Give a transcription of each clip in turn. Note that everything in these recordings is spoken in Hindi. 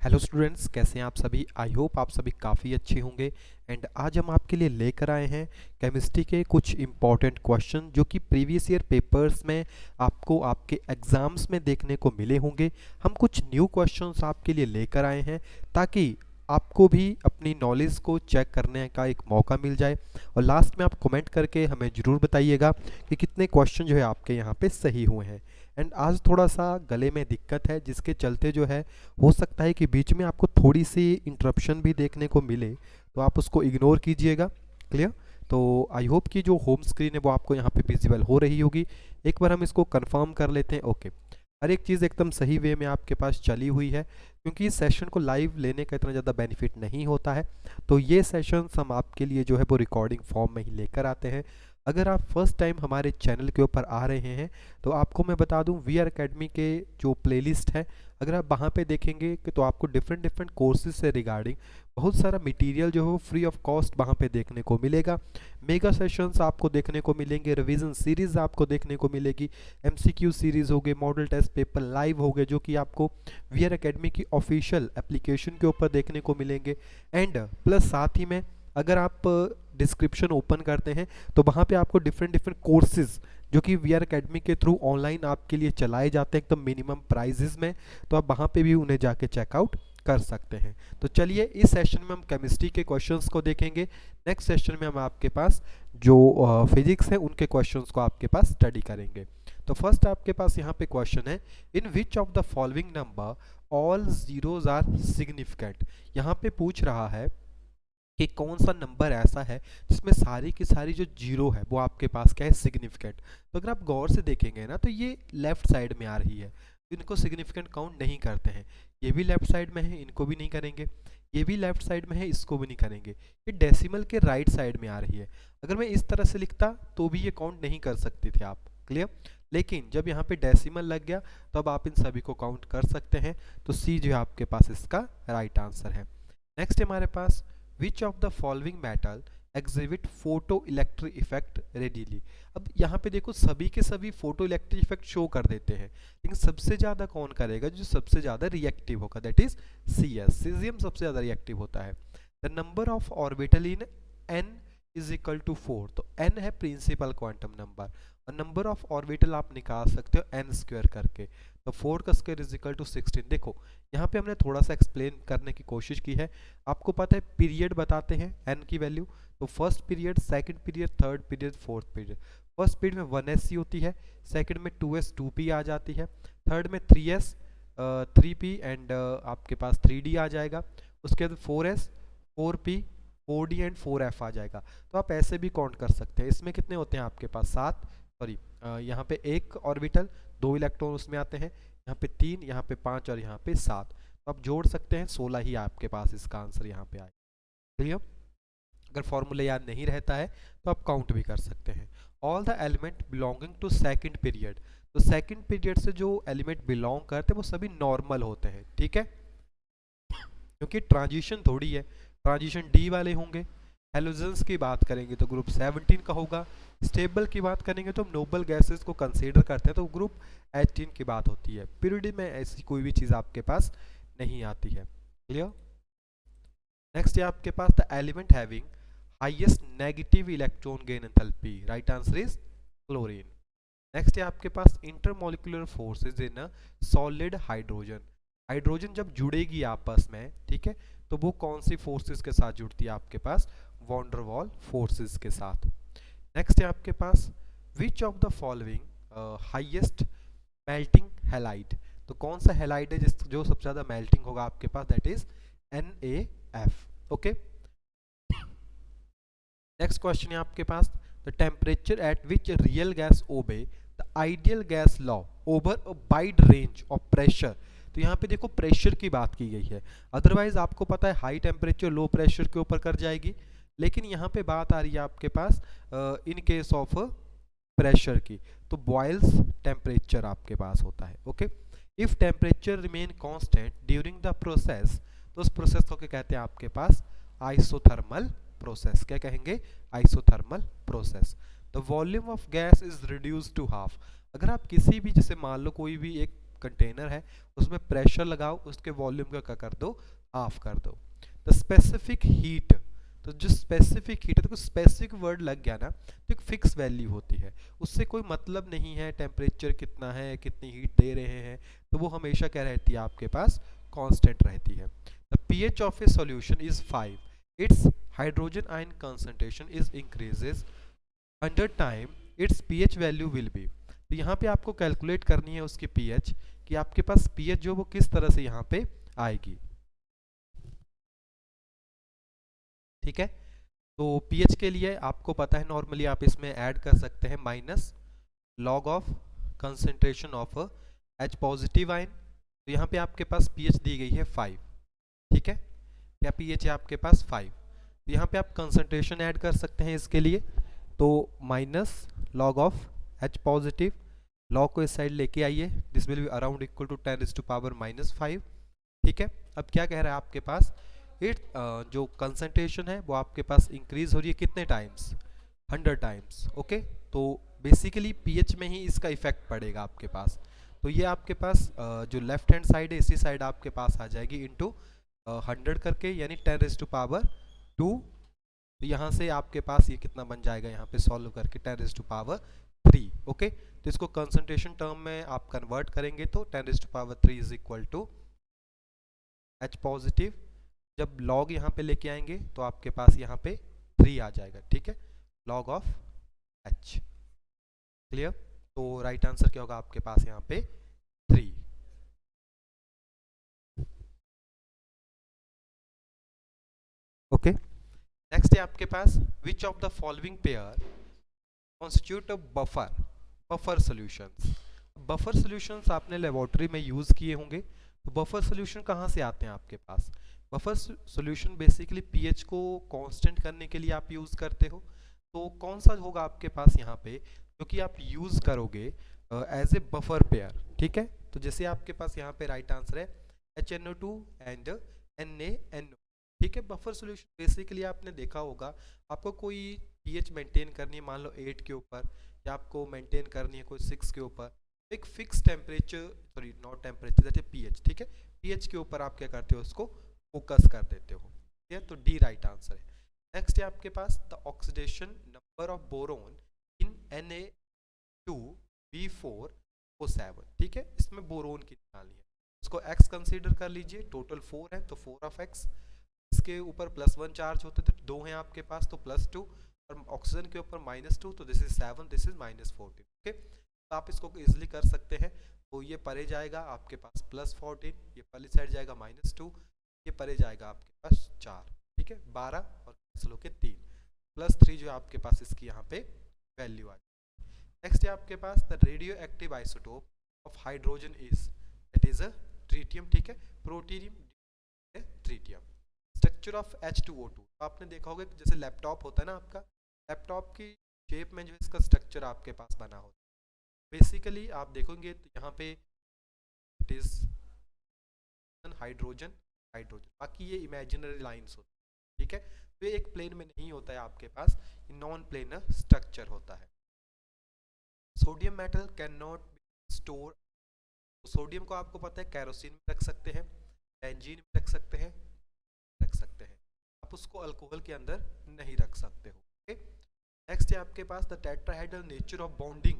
हेलो स्टूडेंट्स, कैसे हैं आप सभी। आई होप आप सभी काफ़ी अच्छे होंगे। एंड आज हम आपके लिए लेकर आए हैं केमिस्ट्री के कुछ इम्पॉर्टेंट क्वेश्चन जो कि प्रीवियस ईयर पेपर्स में आपको आपके एग्ज़ाम्स में देखने को मिले होंगे। हम कुछ न्यू क्वेश्चंस आपके लिए लेकर आए हैं ताकि आपको भी अपनी नॉलेज को चेक करने का एक मौका मिल जाए। और लास्ट में आप कमेंट करके हमें ज़रूर बताइएगा कि कितने क्वेश्चन जो है आपके यहाँ पे सही हुए हैं। एंड आज थोड़ा सा गले में दिक्कत है जिसके चलते जो है हो सकता है कि बीच में आपको थोड़ी सी इंटरप्शन भी देखने को मिले, तो आप उसको इग्नोर कीजिएगा। क्लियर। तो आई होप कि जो होम स्क्रीन है वो आपको यहाँ पे विजिबल हो रही होगी। एक बार हम इसको कंफर्म कर लेते हैं। ओके, हर एक चीज़ एकदम सही वे में आपके पास चली हुई है, क्योंकि इस सेशन को लाइव लेने का इतना ज़्यादा बेनिफिट नहीं होता है। तो ये सेशंस हम आपके लिए जो है वो रिकॉर्डिंग फॉर्म में ही लेकर आते हैं। अगर आप फर्स्ट टाइम हमारे चैनल के ऊपर आ रहे हैं तो आपको मैं बता दूं, वी आर अकेडमी के जो प्लेलिस्ट है, अगर आप वहाँ पे देखेंगे कि तो आपको डिफरेंट डिफरेंट कोर्सेज से रिगार्डिंग बहुत सारा मटेरियल जो है वो फ्री ऑफ कॉस्ट वहाँ पे देखने को मिलेगा। मेगा सेशंस आपको देखने को मिलेंगे, रिवीजन सीरीज़ आपको देखने को मिलेगी, एमसीक्यू सीरीज़ हो गए, मॉडल टेस्ट पेपर लाइव हो गए जो कि आपको वी आर अकेडमी की ऑफिशियल एप्लीकेशन के ऊपर देखने को मिलेंगे। एंड प्लस साथ ही में अगर आप डिस्क्रिप्शन ओपन करते हैं तो वहाँ पे आपको डिफरेंट डिफरेंट कोर्सेज जो कि वी आर अकेडमी के थ्रू ऑनलाइन आपके लिए चलाए जाते हैं एकदम मिनिमम प्राइजेज में, तो आप वहाँ पे भी उन्हें जाके चेकआउट कर सकते हैं। तो चलिए इस सेशन में हम केमिस्ट्री के क्वेश्चंस को देखेंगे। नेक्स्ट सेशन में हम आपके पास जो फिजिक्स है उनके क्वेश्चंस को आपके पास स्टडी करेंगे। तो फर्स्ट आपके पास यहाँ पे क्वेश्चन है, in which of the following number all zeros are significant. यहाँ पे पूछ रहा है कि कौन सा नंबर ऐसा है जिसमें सारी की सारी जो जीरो है वो आपके पास क्या है, सिग्निफिकेंट। तो अगर आप गौर से देखेंगे ना तो ये लेफ्ट साइड में आ रही है, इनको सिग्निफिकेंट काउंट नहीं करते हैं। ये भी लेफ्ट साइड में है, इनको भी नहीं करेंगे। ये भी लेफ्ट साइड में है, इसको भी नहीं करेंगे। ये डेसिमल के राइट साइड में आ रही है। अगर मैं इस तरह से लिखता तो भी ये काउंट नहीं कर सकते थे आप। क्लियर। लेकिन जब यहाँ पे डेसिमल लग गया तो अब आप इन सभी को काउंट कर सकते हैं। तो सी जो है आपके पास इसका राइट आंसर है। नेक्स्ट हमारे पास, which of the following metal exhibit photoelectric effect readily. अब यहाँ पे देखो सभी के सभी फोटो इलेक्ट्रिक इफेक्ट शो कर देते हैं, लेकिन सबसे ज़्यादा कौन करेगा, जो सबसे ज़्यादा रिएक्टिव होगा, दैट इज CS, सीजियम सबसे ज़्यादा रिएक्टिव होता है। The number of orbital in n is equal to 4। तो n है प्रिंसिपल क्वांटम नंबर, और नंबर ऑफ ऑर्बिटल आप निकाल सकते हो n स्क्वायर करके। तो 4 का स्क्वायर इज इक्वल टू 16। देखो यहाँ पे हमने थोड़ा सा एक्सप्लेन करने की कोशिश की है। आपको पता है पीरियड बताते हैं n की वैल्यू, तो first period, second period, third period, fourth period. First period में 1s होती है, सेकंड में 2s 2p आ जाती है, थर्ड में 3s 3p एंड आपके पास 3d आ जाएगा। उसके बाद 4s 4p 4d and 4f आ जाएगा। तो आप ऐसे भी काउंट कर सकते हैं। इसमें कितने होते हैं आपके पास, 7, सॉरी यहाँ पे एक ऑर्बिटल, 2 इलेक्ट्रॉन उसमें आते हैं, यहाँ पे 3, यहाँ पे 5 और यहाँ पे 7। तो आप जोड़ सकते हैं, 16 ही आपके पास इसका आंसर यहाँ पे आए। क्लियर। अगर फॉर्मूला याद नहीं रहता है तो आप काउंट भी कर सकते हैं। All the element belonging to second period. तो सेकंड पीरियड से जो एलिमेंट बिलोंग करते हैं वो सभी नॉर्मल होते हैं, ठीक है, क्योंकि ट्रांजिशन थोड़ी है, ट्रांजिशन डी वाले होंगे। हेलोजेंस की बात करेंगे तो ग्रुप 17 का होगा। स्टेबल की बात करेंगे तो हम नोबल गैसेस को कंसीडर करते हैं तो ग्रुप 18 की बात होती है। पीरियड में ऐसी कोई भी चीज़ आपके पास नहीं आती है। क्लियर। नेक्स्ट है आपके पास, the element having highest negative electron gain enthalpy, right answer is chlorine. Next है आपके पास, intermolecular forces in a solid hydrogen. Hydrogen जब जुड़ेगी आपस में, ठीक है, तो वो कौन सी फोर्सेस के साथ जुड़ती है आपके पास, वॉन डर वाल फोर्सेस के साथ। नेक्स्ट है आपके पास, which of the following highest melting halide. तो कौन सा हैलाइड है जिस जो सबसे ज़्यादा मेल्टिंग होगा आपके पास, that is NaF। Okay. Next question है आपके पास, the temperature at which real gas obey the ideal gas law over a wide range of pressure. तो यहाँ पे देखो प्रेशर की बात की गई है, अदरवाइज आपको पता है हाई टेम्परेचर लो प्रेशर के ऊपर कर जाएगी, लेकिन यहाँ पे बात आ रही है आपके पास इन केस ऑफ प्रेशर की, तो बॉयल्स टेम्परेचर आपके पास होता है। Okay. If temperature remain constant during the process, तो उस प्रोसेस को क्या कहते हैं आपके पास, आइसोथर्मल प्रोसेस। क्या कहेंगे, isothermal process. The volume of gas is reduce to half. अगर आप किसी भी, जैसे मान लो कोई भी एक कंटेनर है उसमें प्रेशर लगाओ, उसके वॉल्यूम का क्या कर दो, ऑफ कर दो। द स्पेसिफिक हीट, तो जो स्पेसिफिक हीट है, तो स्पेसिफिक वर्ड लग गया ना तो एक फिक्स वैल्यू होती है, उससे कोई मतलब नहीं है टेम्परेचर कितना है, कितनी हीट दे रहे हैं, तो वो हमेशा क्या रहती है आपके पास, कांस्टेंट रहती है। The pH of A solution is 5, it's hydrogen ion concentration is increases under time, it's pH value will be. तो यहाँ पे आपको कैलकुलेट करनी है उसकी pH, कि आपके पास pH जो वो किस तरह से यहाँ पे आएगी, ठीक है। तो pH के लिए आपको पता है नॉर्मली आप इसमें ऐड कर सकते हैं minus log of concentration of H positive ion. तो यहाँ पे आपके पास pH दी गई है 5, ठीक है, या pH है आपके पास 5, तो यहाँ पे आप कंसंट्रेशन ऐड कर सकते हैं इसके लिए, तो minus log of H positive, log को इस साइड लेके आइए, this will be around equal to 10⁻⁻⁵, ठीक है। अब क्या कह रहा है आपके पास, इट जो कंसंट्रेशन है वो आपके पास इंक्रीज हो रही है कितने टाइम्स, 100 टाइम्स, ओके। तो बेसिकली pH में ही इसका इफेक्ट पड़ेगा आपके पास। तो ये आपके पास जो लेफ्ट हैंड साइड है इसी साइड आपके पास आ जाएगी इनटू 100 करके, यानी 10⁻²। तो यहाँ से आपके पास ये कितना बन जाएगा, यहाँ पे सॉल्व करके 10⁻3, ओके। तो इसको कंसंट्रेशन टर्म में आप कन्वर्ट करेंगे तो 10⁻3 is equal to H positive, जब लॉग यहाँ पे लेके आएंगे तो आपके पास यहाँ पे 3 आ जाएगा, ठीक है, लॉग ऑफ H, क्लियर। तो राइट आंसर क्या होगा आपके पास यहाँ पे 3, ओके। नेक्स्ट है आपके पास which of the following pair constitute a buffer solutions. Buffer solutions आपने लेबोरेटरी में यूज किए होंगे, तो बफर सॉल्यूशन कहाँ से आते हैं आपके पास, बफर सॉल्यूशन बेसिकली pH को कांस्टेंट करने के लिए आप यूज करते हो। तो कौन सा होगा आपके पास यहाँ पे जो कि आप यूज करोगे एज ए बफर पेयर, ठीक है। तो जैसे आपके पास यहाँ पे राइट आंसर है HNO2 एंड NaNO, ठीक है। बफर सॉल्यूशन बेसिकली आपने देखा होगा, आपको कोई pH मेंटेन करनी है मान लो 8 के ऊपर, या आपको मेंटेन करनी है कोई 6 के ऊपर, एक fix temperature, sorry not temperature, that is pH, ठीक है, pH के ऊपर आप क्या करते हो उसको फोकस कर देते हो, ठीक है। तो डी राइट आंसर है। नेक्स्ट है आपके पास the oxidation number of boron in Na2B4O7, ठीक है, इसमें बोरोन की निकालनी है, इसको x कंसीडर कर लीजिए, टोटल 4 है तो 4 ऑफ x, इसके ऊपर +1 चार्ज होते तो 2 हैं आपके पास तो +2, और ऑक्सीजन के ऊपर -2, तो this is 7, this is -14, okay. तो आप इसको इजिली कर सकते हैं, तो ये परे जाएगा आपके पास +14, ये पहली साइड जाएगा -2, ये परे जाएगा आपके पास 4, ठीक है, 12 और कैंसिल होके 3, +3 जो आपके पास इसकी यहाँ पे वैल्यू आ जाएगी। नेक्स्ट है आपके पास the radioactive isotope of hydrogen is, it is a tritium, ठीक है, प्रोटीनियम ट्रीटियम। स्ट्रक्चर ऑफ H2O2, आपने देखा होगा जैसे लैपटॉप होता है ना आपका, लैपटॉप की शेप में जो इसका स्ट्रक्चर आपके पास बना होता है, बेसिकली आप देखोगे तो यहाँ पे इट इज हाइड्रोजन हाइड्रोजन, बाकी ये इमेजिनरी लाइंस होती है, ठीक है। तो ये एक प्लेन में नहीं होता है आपके पास, नॉन प्लेनर स्ट्रक्चर होता है। Sodium metal can not B store, sodium को आपको पता है कैरोसिन में रख सकते हैं, बेंजीन में रख सकते हैं, आप उसको अल्कोहल के अंदर नहीं रख सकते हो, ओके। नेक्स्ट है आपके पास the tetrahedral nature of bonding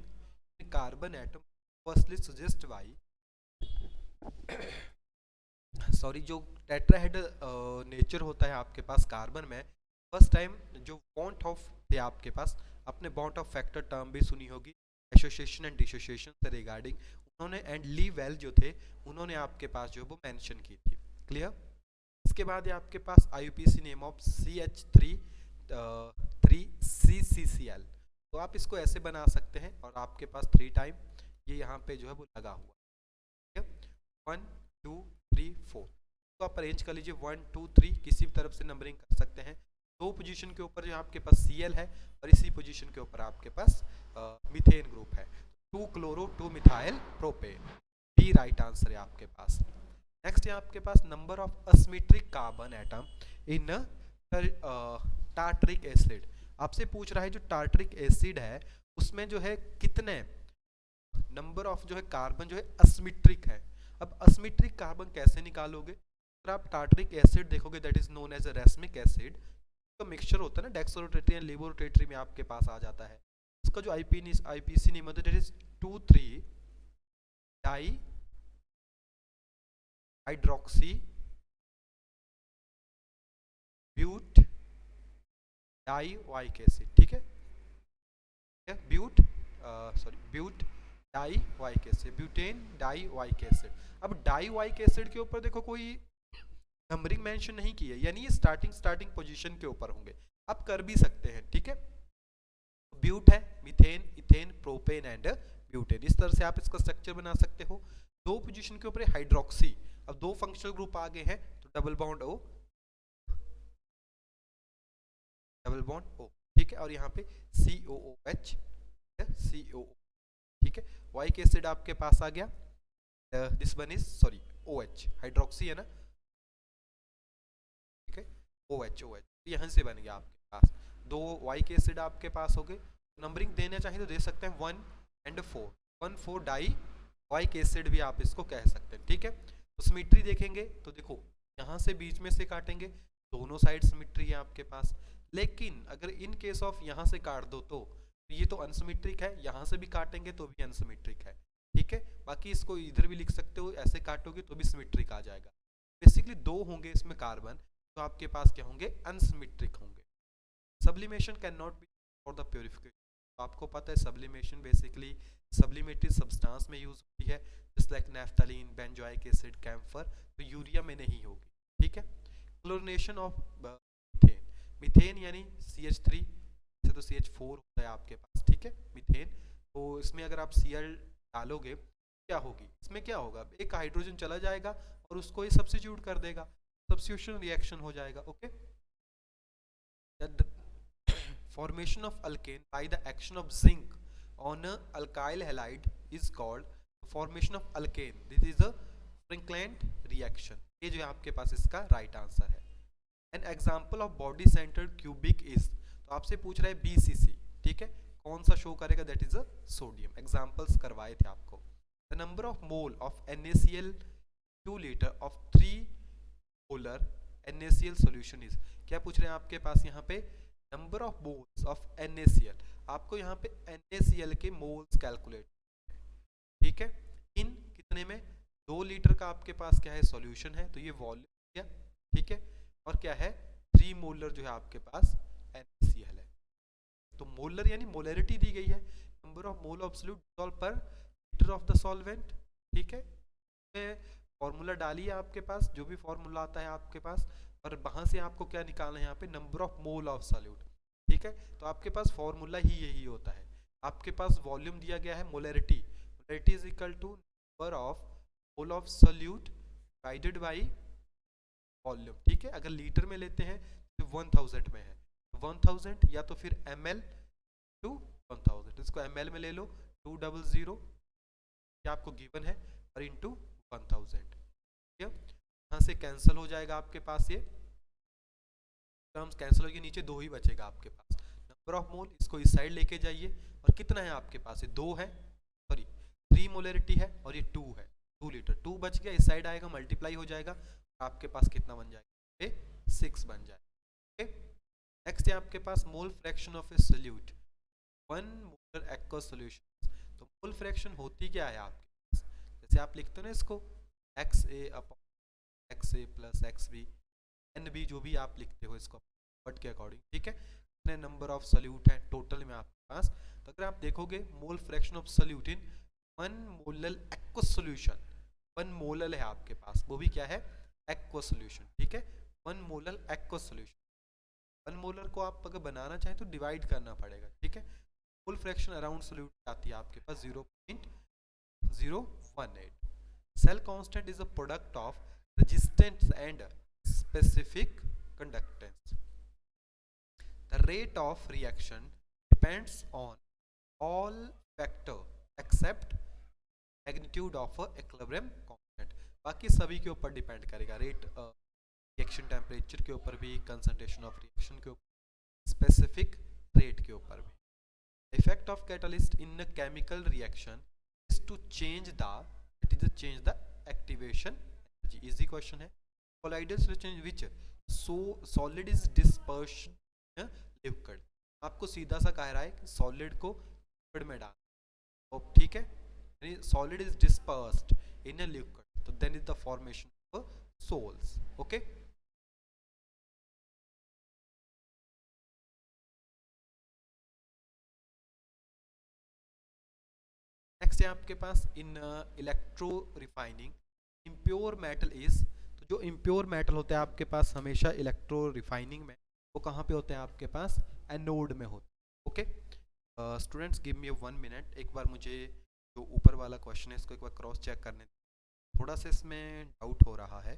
in carbon atom firstly suggest by, sorry, जो टेट्राहेड्रल नेचर होता है आपके पास कार्बन में, फर्स्ट टाइम जो बॉन्ड ऑफ थे आपके पास, अपने बॉन्ड ऑफ फैक्टर टर्म भी सुनी होगी, एसोसिएशन एंड डिसोसिएशन से रिगार्डिंग उन्होंने, एंड ली वेल जो थे उन्होंने आपके पास जो वो मेंशन की थी, क्लियर। इसके बाद ये आपके पास IUPAC नेम ऑफ CH3CCCl, तो आप इसको ऐसे बना सकते हैं, और आपके पास 3 टाइम ये यहाँ पे जो है वो लगा हुआ, ठीक है, 1 2 3 4, तो आप अरेंज कर लीजिए 1 2 3, किसी भी तरफ से नंबरिंग कर सकते हैं। 2 पोजीशन के ऊपर जो आपके पास Cl है, और इसी पोजीशन के ऊपर आपके पास मीथेन ग्रुप है, 2 chloro 2 methyl propane, D right answer है आपके पास। नेक्स्ट है आपके पास number of asymmetric carbon atom in tartaric acid, आपसे पूछ रहा है जो टार्टरिक एसिड है उसमें जो है कितने नंबर ऑफ जो है कार्बन जो है असिमेट्रिक है। अब असिमेट्रिक कार्बन कैसे निकालोगे? अगर आप टार्टरिक एसिड देखोगे that is known as a racemic acid, तो मिक्सचर होता है ना डेक्सोरोटेटरी एंड लेबोरोटेटरी में आपके पास आ जाता है। इसका जो आईपीसी नेम होता है that is 2,3 dihydroxy ब्यूट die वाइक एसिड, ठीक है, ब्यूट ब्यूट डाई वाइक एसिड, ब्यूटेन डाई वाइक एसिड। अब डाई वाइक एसिड के ऊपर देखो कोई नंबरिंग मेंशन नहीं की है, यानी ये स्टार्टिंग पोजीशन के ऊपर होंगे। आप कर भी सकते हैं, ठीक है। ब्यूट है, methane, ethane, propane and butane, इस तरह से आप इसका स्ट्रक्चर बना सकते हो। दो पोजीशन के ऊपर हाइड्रोक्सी, अब दो फंक्शनल ग्रुप आ गए हैं तो double bond O, double bond O, ठीक है, और यहाँ पे COOH, COO, ठीक है। वाइक एसिड आपके पास आ गया, this one is sorry OH, hydroxy है ना, ठीक है, OH यहाँ से बन गया आपके पास। दो वाइक एसिड आपके पास हो गए। नंबरिंग देना चाहिए तो दे सकते हैं 1 and 4, 1,4 डाई वाइक एसिड भी आप इसको कह सकते हैं, ठीक है। तो सिमेट्री देखेंगे तो देखो यहाँ से बीच में से काटेंगे, दोनों साइड सिमेट्री है आपके पास। लेकिन अगर इन केस ऑफ यहाँ से काट दो तो ये तो अनसिमेट्रिक है, यहाँ से भी काटेंगे तो भी अनसिमेट्रिक है, ठीक है। बाकी इसको इधर भी लिख सकते हो, ऐसे काटोगे तो भी सिमेट्रिक आ जाएगा। बेसिकली दो होंगे इसमें कार्बन, तो आपके पास क्या होंगे, अनसिमेट्रिक होंगे। Sublimation can not be for the purification, तो आपको पता है सब्लिमेशन बेसिकली सब्लिमेटेड सब्सटेंस में यूज होती है, just like naphthalene, benzoic acid, camphor, तो यूरिया में नहीं होगी, ठीक है। क्लोरिनेशन ऑफ मीथेन, मीथेन यानी CH3 से तो CH4 होता है आपके पास, ठीक है, मीथेन। तो इसमें अगर आप Cl डालोगे क्या होगी, इसमें क्या होगा, एक हाइड्रोजन चला जाएगा और उसको ये सब्स्टिट्यूट कर देगा, सब्स्टिट्यूशन रिएक्शन हो जाएगा, okay. Formation of alkane by the action of zinc on a alkyl halide is called formation of alkane. This is a Frankland reaction. ये जो है आपके पास इसका राइट आंसर है। An example of body centered cubic is, तो आपसे पूछ रहा है BCC, ठीक है, कौन सा शो करेगा, that is a sodium. Examples करवाए थे आपको। The number of mole of NaCl 2 litre of 3 molar NaCl solution is, क्या पूछ रहे हैं आपके पास यहाँ पे, number of moles of NaCl, आपको यहाँ पे NaCl के मोल्स कैलकुलेट, ठीक है, इन कितने में, 2 लीटर का आपके पास क्या है सॉल्यूशन है, तो ये वॉल्यूम क्या, ठीक है, और क्या है 3 मोलर जो है आपके पास NaCl है। तो मोलर यानी मोलरिटी दी गई है, number of mole of solute dissolve पर लीटर ऑफ द सॉल्वेंट, ठीक है। फॉर्मूला डालिए आपके पास, जो भी फॉर्मूला आता है आपके पास, और वहां से आपको क्या निकालना है यहाँ पे, number of mole of solute, ठीक है। तो आपके पास फॉर्मूला ही यही होता है। आपके पास वॉल्यूम दिया गया है, molarity, molarity is equal to number of mole of solute divided by volume, ठीक है। अगर लीटर में लेते हैं तो 1000 में है, 1000 या तो फिर ml टू 1000, इसको ml में ले लो 200, ये आपको गिवन है, और इंटू 1000, यहाँ से कैंसिल हो जाएगा आपके पास, ये टर्म्स कैंसिल होगी, नीचे 2 ही बचेगा आपके पास। नंबर ऑफ मोल, इसको इस साइड लेके जाइए, और कितना है आपके पास, ये 2 है, सॉरी 3 मोलरिटी है, और ये 2 है, 2 लीटर, 2 बच गया, इस साइड आएगा, मल्टीप्लाई हो जाएगा, आपके पास कितना बन जाएगा, 6 बन जाएगा, ओके। नेक्स्ट है आपके पास mole fraction of a solute, 1 molar aqueous solution. तो मोल फ्रैक्शन होती क्या है आपके पास, जैसे आप लिखते हो ना इसको XA प्लस XB NB, जो भी आप लिखते हो इसको वर्ड के अकॉर्डिंग, ठीक है। इतने नंबर ऑफ सॉल्यूट है टोटल में आपके पास। तो अगर आप देखोगे मोल fraction of solute in 1 molar aqueous solution, 1 molar है आपके पास, वो भी क्या है, एक्वस सॉल्यूशन, ठीक है, 1 मोलर एक्वस सॉल्यूशन। 1 मोलर को आप अगर बनाना चाहें तो डिवाइड करना पड़ेगा, ठीक है। मोल फ्रैक्शन अराउंड सॉल्यूट आती है आपके पास 0.018। Cell constant is a product of resistance and specific conductance. The rate of reaction depends on all factor except magnitude of equilibrium constant. बाकी सभी के ऊपर डिपेंड करेगा, रेट रिएक्शन टेम्परेचर के ऊपर भी, कंसंट्रेशन ऑफ रिएक्शन के ऊपर, स्पेसिफिक रेट के ऊपर भी। Effect of catalyst in a chemical reaction is to change the, it is to change the activation energy. Easy question है. Colloidal solution in which so solid is dispersed liquid. आपको सीधा सा कह रहा है कि सॉलिड को लिक्विड में डाल, तो ठीक है, यानी solid is dispersed in a liquid, तो then is the formation of sols. Okay, next है आपके पास in electro refining impure metal is, तो जो इम्प्योर मेटल होते हैं आपके पास हमेशा इलेक्ट्रो रिफाइनिंग में वो कहाँ पे होते हैं आपके पास, एनोड में होते हैं. Okay students, give me 1 minute, एक बार मुझे जो ऊपर वाला क्वेश्चन है इसको एक बार क्रॉस चेक करने, थोड़ा सा इसमें डाउट हो रहा है.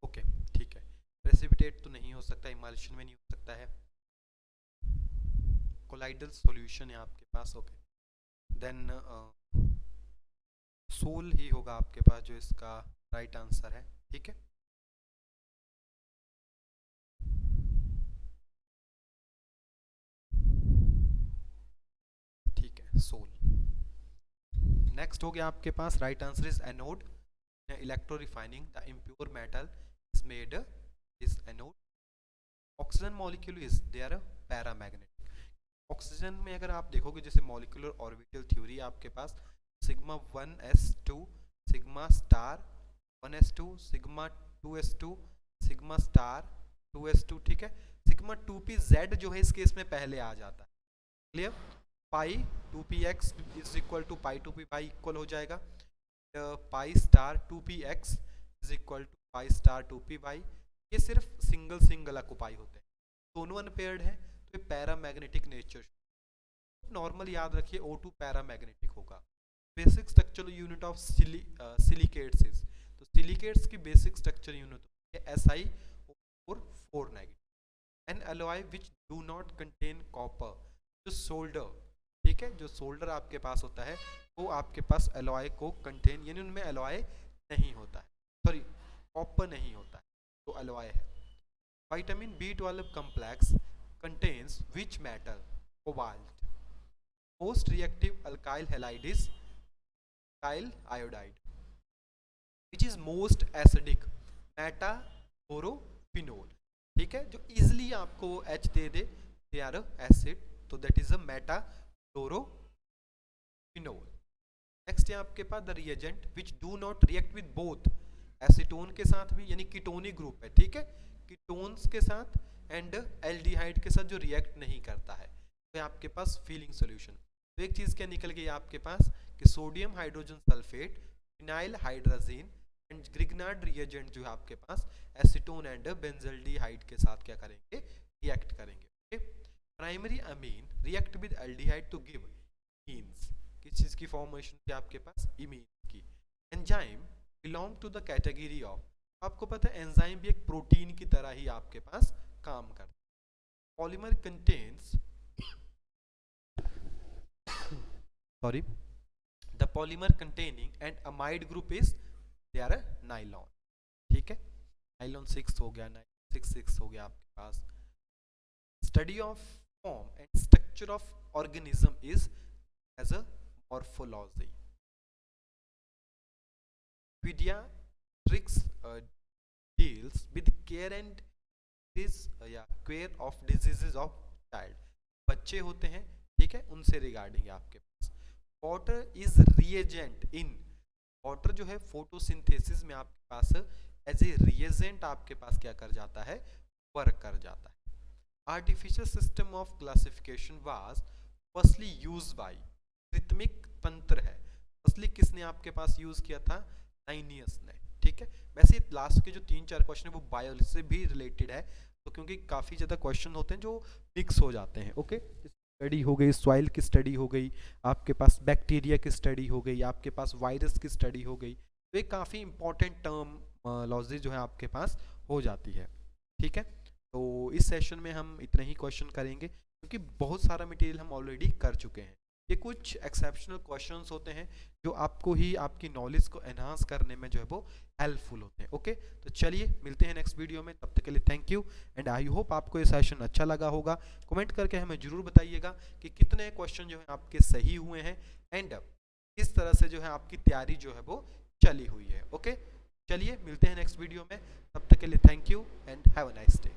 ओके ठीक है, प्रेसिपिटेट तो नहीं हो सकता, इमल्शन में नहीं हो सकता है, कोलाइडल सॉल्यूशन है आपके पास. ओके देन सोल ही होगा आपके पास जो इसका राइट आंसर है. ठीक है, ठीक है, सोल. नेक्स्ट हो गया आपके पास, right answer is anode. Electro refining the impure metal is made is anode. Oxygen molecule is they are paramagnetic. Oxygen में अगर आप देखोगे जैसे मॉलिक्यूलर ऑर्बिटल थ्योरी आपके पास sigma 1s2 sigma star 1s2 sigma 2s2 sigma star 2s2. ठीक है, सिग्मा 2pz जो है इस केस में पहले आ जाता है. Clear, pi 2px is equal to pi 2p pi equal हो जाएगा pi star 2px is equal to pi star 2p pi. ये सिर्फ सिंगल सिंगल अकुपाई होते हैं, दोनों अनपेयर्ड है, तो ये पैरामैग्नेटिक नेचर. नॉर्मल याद रखिए O2 पैरामैग्नेटिक होगा. Basic structural unit of silicates is, तो सिलिकेट्स की बेसिक स्ट्रक्चर यूनिट है Si4 negative. N alloy which do not contain copper, जो सोल्डर, ठीक है, जो सोल्डर आपके पास होता है वो आपके पास एलॉय को कंटेन, यानी उनमें एलॉय नहीं होता है, सॉरी कॉपर नहीं होता है, तो एलॉय है. Vitamin B12 complex contains which metal, cobalt. Most reactive alkyl halide is alkyl iodide. Which is most acidic, metaborophenol. ठीक है, जो इजिली आपको H दे दे, दे आर एसिड, तो that is a metaborophenol. Next है आपके पास the reagent which do not react with both, acetone के साथ भी, यानी कीटोनिक ग्रुप है. ठीक है, कीटोन्स के साथ एंड एल्डिहाइड के साथ जो रिएक्ट नहीं करता है, तो आपके पास फीलिंग सॉल्यूशन. तो एक चीज क्या निकल गई आपके पास कि sodium hydrogen sulphate, phenyl hydrazine and Grignard reagent जो है आपके पास एसीटोन एंड बेंजल्डिहाइड के साथ क्या करेंगे, रिएक्ट करेंगे. Primary amine react with aldehyde to give means, किस चीज की फॉर्मेशन थी आपके पास, इमीन की. Enzyme belong to the category of, आपको पता है एंजाइम भी एक प्रोटीन की तरह ही आपके पास काम करता है. Polymer contains, sorry, the polymer containing and amide group is they are nylon. ठीक है, नाइलॉन 6 हो गया, 6 हो गया आपके पास. Study of form and structure of organism is as a morphology. Pediatrics deals with care and care of diseases of child. बच्चे होते हैं, ठीक है, उनसे रिगार्डिंग आपके पास. Water is reagent in, water जो है फोटोसिंथेसिस में आपके पास एज ए रिएजेंट आपके पास क्या कर जाता है, वर्क कर जाता है. Artificial system of classification was firstly use by, कृत्रिमिक तंत्र है, फर्स्टली किसने आपके पास यूज किया था, लाइनियस ने. ठीक है, वैसे लास्ट के जो 3-4 क्वेश्चन है वो बायो से भी रिलेटेड है, तो क्योंकि काफ़ी ज़्यादा क्वेश्चन होते हैं जो मिक्स हो जाते हैं. ओके, स्टडी हो गई, सॉइल की स्टडी हो गई, आपके पास बैक्टीरिया की स्टडी हो गई, आपके पास वायरस की स्टडी हो गई, तो ये काफ़ी इंपॉर्टेंट टर्म लॉजी जो है आपके पास हो जाती है. ठीक है, तो इस सेशन में हम इतने ही क्वेश्चन करेंगे. क्योंकि बहुत सारा मटेरियल हम ऑलरेडी कर चुके हैं। ये कुछ एक्सेप्शनल क्वेश्चंस होते हैं जो आपको ही आपकी नॉलेज को एनहांस करने में जो है वो हेल्पफुल होते हैं। ओके, तो चलिए मिलते हैं नेक्स्ट वीडियो में, तब तक के लिए thank you and I hope आपको ये सेशन अच्छा लगा होगा। कमेंट करके हमें जरूर बताइएगा कि कितने क्वेश्चन जो है आपके सही हुए हैं एंड किस तरह से जो है आपकी तैयारी जो है वो चली हुई है। ओके, चलिए मिलते हैं नेक्स्ट वीडियो में, तब तक के लिए thank you and have a nice day.